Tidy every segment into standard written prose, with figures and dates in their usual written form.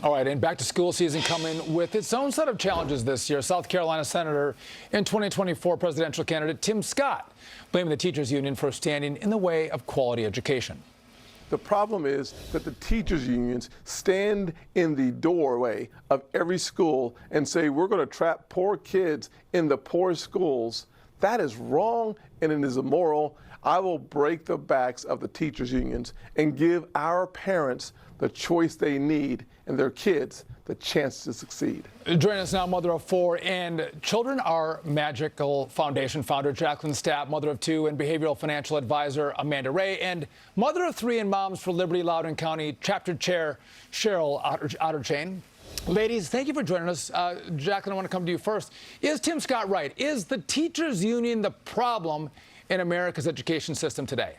All right, and back to school season coming with its own set of challenges this year. South Carolina Senator and 2024 presidential candidate Tim Scott blaming the teachers union for standing in the way of quality education. The problem is that the teachers unions stand in the doorway of every school and say, we're going to trap poor kids in the poor schools. That is wrong and it is immoral. I will break the backs of the teachers unions and give our parents the choice they need and their kids the chance to succeed. Joining us now, mother of 4 and Children Are Magical Foundation founder Jaclyn Stapp, mother of 2 and behavioral financial advisor Amanda Ray, and mother of 3 and Moms for Liberty Loudoun County chapter chair Cheryl Otterchain. Ladies, thank you for joining us. Jaclyn, I want to come to you first. Is Tim Scott right? Is the teachers union the problem in America's education system today?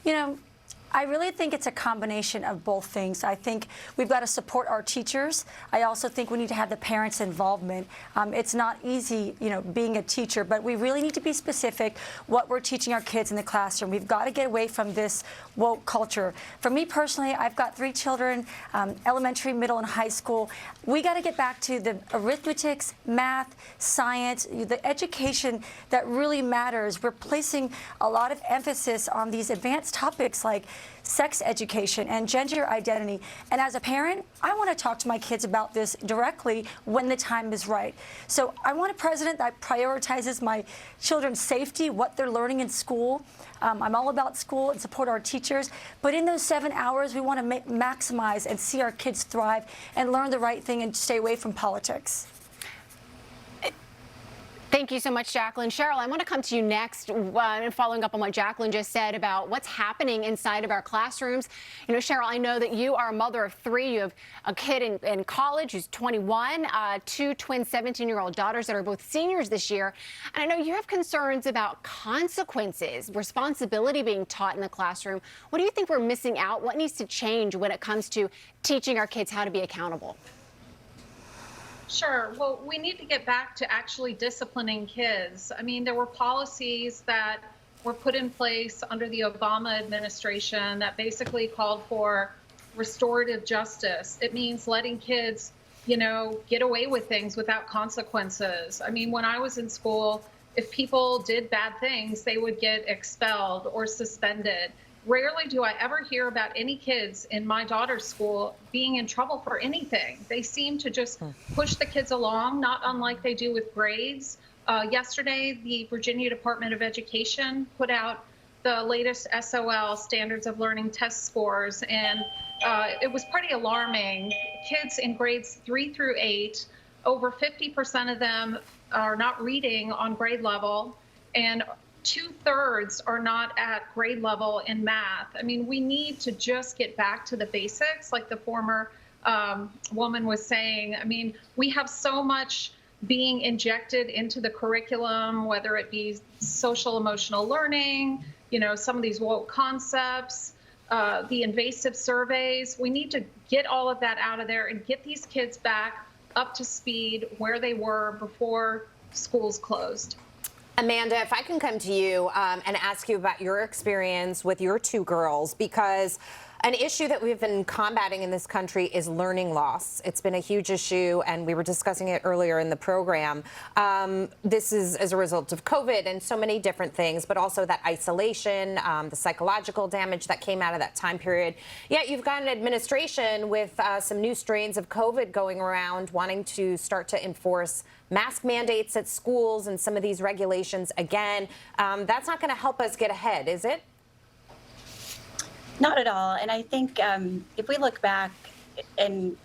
You know, I really think it's a combination of both things. I think we've got to support our teachers. I also think we need to have the parents' involvement. It's not easy, you know, being a teacher, but we really need to be specific what we're teaching our kids in the classroom. We've got to get away from this woke culture. For me personally, I've got 3 children, elementary, middle, and high school. We got to get back to the arithmetics, math, science, the education that really matters. We're placing a lot of emphasis on these advanced topics like sex education and gender identity. And as a parent, I want to talk to my kids about this directly when the time is right. So I want a president that prioritizes my children's safety, what they're learning in school. I'm all about school and support our teachers. But in those 7 hours, we want to maximize and see our kids thrive and learn the right thing and stay away from politics. Thank you so much, Jaclyn. Cheryl, I want to come to you next, following up on what Jaclyn just said about what's happening inside of our classrooms. You know, Cheryl, I know that you are a mother of 3. You have a kid in college who's 21, 2 twin 17-year-old daughters that are both seniors this year. And I know you have concerns about consequences, responsibility being taught in the classroom. What do you think we're missing out? What needs to change when it comes to teaching our kids how to be accountable? Sure. Well, we need to get back to actually disciplining kids. I mean, there were policies that were put in place under the Obama administration that basically called for restorative justice. It means letting kids, you know, get away with things without consequences. I mean, when I was in school, if people did bad things, they would get expelled or suspended. Rarely do I ever hear about any kids in my daughter's school being in trouble for anything. They seem to just push the kids along, not unlike they do with grades. Yesterday, the Virginia Department of Education put out the latest SOL, Standards of Learning test scores, and it was pretty alarming. Kids in grades 3 through 8, over 50% of them are not reading on grade level, and 2/3 are not at grade level in math. I mean, we need to just get back to the basics, like the former woman was saying. I mean, we have so much being injected into the curriculum, whether it be social emotional learning, you know, some of these woke concepts, the invasive surveys. We need to get all of that out of there and get these kids back up to speed where they were before schools closed. Amanda, if I can come to you and ask you about your experience with your 2 girls, because an issue that we've been combating in this country is learning loss. It's been a huge issue, and we were discussing it earlier in the program. This is as a result of COVID and so many different things, but also that isolation, the psychological damage that came out of that time period. Yet you've got an administration with some new strains of COVID going around, wanting to start to enforce mask mandates at schools and some of these regulations again. That's not going to help us get ahead, is it? Not at all. And I think if we look back, and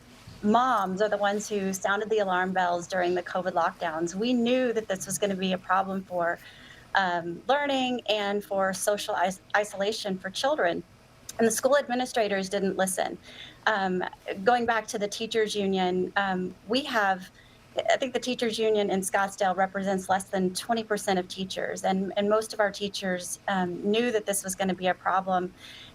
moms are the ones who sounded the alarm bells during the COVID lockdowns, we knew that this was going to be a problem for learning and for social isolation for children. And the school administrators didn't listen. Going back to the teachers union, I think the teachers union in Scottsdale represents less than 20% of teachers, and most of our teachers knew that this was going to be a problem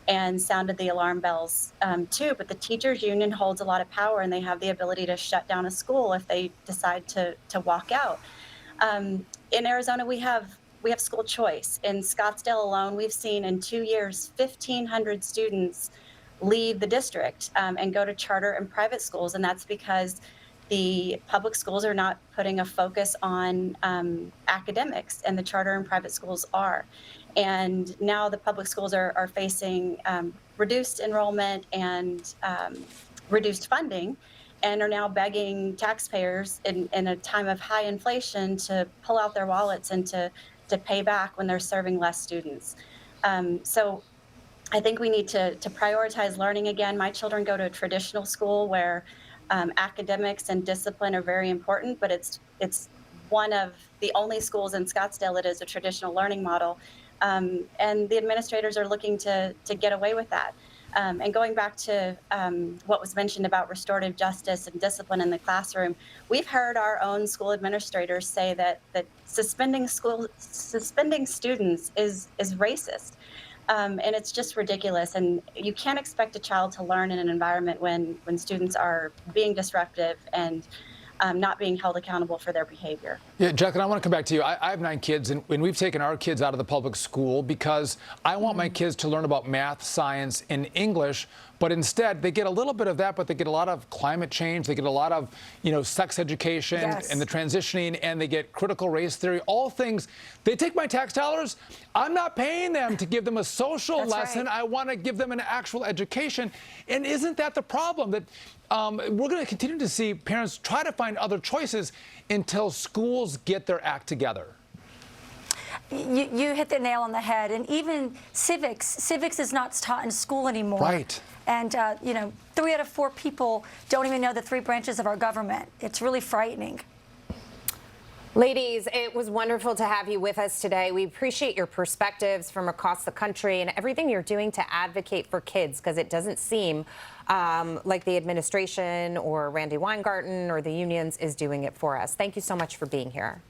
and sounded the alarm bells too. But the teachers union holds a lot of power, and they have the ability to shut down a school if they decide to walk out. In Arizona, we have school choice. In Scottsdale alone, we've seen in 2 years 1,500 students leave the district and go to charter and private schools. And that's because the public schools are not putting a focus on academics, and the charter and private schools are. And now the public schools are facing reduced enrollment and reduced funding, and are now begging taxpayers in a time of high inflation to pull out their wallets and to pay back when they're serving less students. So I think we need to prioritize learning again. My children go to a traditional school where academics and discipline are very important, but it's one of the only schools in Scottsdale that is a traditional learning model. And the administrators are looking to get away with that. And going back to what was mentioned about restorative justice and discipline in the classroom, we've heard our own school administrators say that suspending students is racist. And it's just ridiculous. And you can't expect a child to learn in an environment when students are being disruptive and not being held accountable for their behavior. Yeah, Jaclyn, I want to come back to you. I have 9 kids, and we've taken our kids out of the public school because I want my kids to learn about math, science, and English. But instead, they get a little bit of that, but they get a lot of climate change. They get a lot of, sex education and the transitioning, and they get critical race theory, all things. They take my tax dollars. I'm not paying them to give them a social lesson. Right. I want to give them an actual education. And isn't that the problem? That we're going to continue to see parents try to find other choices until schools get their act together. You hit the nail on the head. And even civics is not taught in school anymore. Right. And, 3 out of 4 people don't even know the 3 branches of our government. It's really frightening. Ladies, it was wonderful to have you with us today. We appreciate your perspectives from across the country and everything you're doing to advocate for kids, because it doesn't seem like the administration or Randy Weingarten or the unions is doing it for us. Thank you so much for being here.